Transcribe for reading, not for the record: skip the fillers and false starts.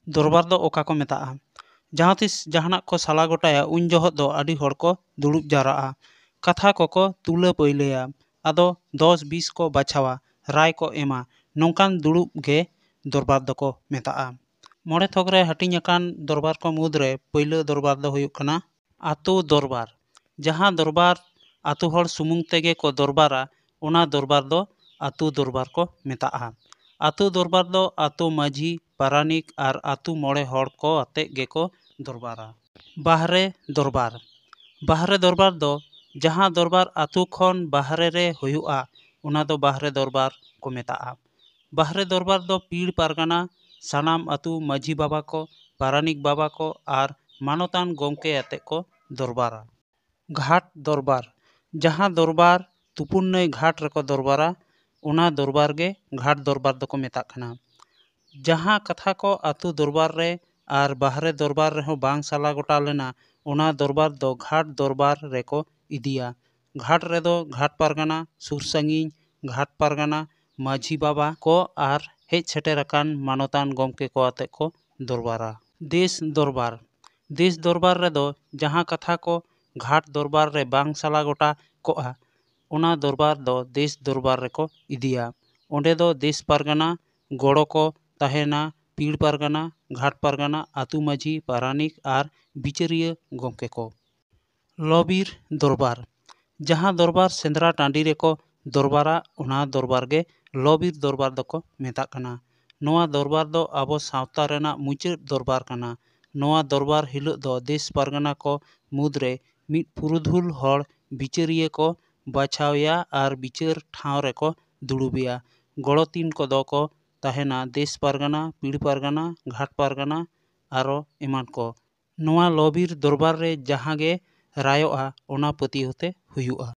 दरबार दो ओका को मेताआ। जहाँ तिस जहानाक को साला गोटाया उन जोहत दो आडी हड़ को दुड़ुब जाराआ, कथा को तुला पइलया, आदो 10-20 को बाछावा, राय को एमा, नोंकान दुड़ुब गे दरबार दो को मेताआ। मोड़े थोकरे हटिंग अकान दरबार को मुद्रे पइला दरबार दो हुयुग कना आतो दरबार। जहाँ दरबार आतो हड़ सुमुंग तेगे को दरबारा ओना दरबार दो आतो दरबार को मेताआ। आतो दरबार दो आतो माझी पारानिक आर आतो मोड़े हड़ को आते गे को दरबारा। बाहरे दरबार। बाहरे दरबार दो जहाँ दरबार आतो खन बाहरे रे हुयुआ ओना दो बाहरे दरबार को मेताआ। बाहरे दरबार दो पीड़ पारगाना सानाम आतो माझी बाबा को, पारानिक बाबा को आर मानोतान गोमके आते को दरबारा। घाट दरबार। जहाँ दरबार तुपुन नई घाट रको दरबारा ओना दरबार गे घाट दरबार दो को मेताक कना। जहाँ कथा को आतो दरबार रे आर बाहरे दरबार रे हो बांग साला गोटा लेना ओना दरबार दो घाट दरबार रे को इदिया। घाट रे दो घाट पारगाना सुर संगिन घाट पारगाना माझी बाबा को आर हेज सेटेर अकान मानोतान गोमके को आते को दरबारा। देश दरबार। देश दरबार रे दो जहाँ कथा को घाट दरबार रे बांग साला गोटा कोआ ओना दरबार दो देश दरबार रे को इदिया। ओंडे दो देश पारगाना गोड़ो को ताहेना पीड़ पारगाना घाट पारगाना आतु माझी पारानिक आर बिचारिया गोमके को। लबीर दरबार। जहाँ दरबार सेंद्रा टांडी रे को दरबारा ओना दरबार गे लबीर दरबार दो को मेताक कना। नोआ दरबार दो आबो सावता रेना मुचाद दरबार कना। नोआ दरबार हिलोग दो देश पारगाना को मुद्रे मिद पुरुधुल हड़ बिचारिया को बाछावया आर बिचार ठाव रे को दुड़ुबिया। गड़ोतीन को दो को ताहेना देश पारगाना पीड़ पारगाना घाट पारगाना आरो एमान को। नोआ लबीर दरबार रे जहाँ गे रायोआ ओना पति होते हुयुआ।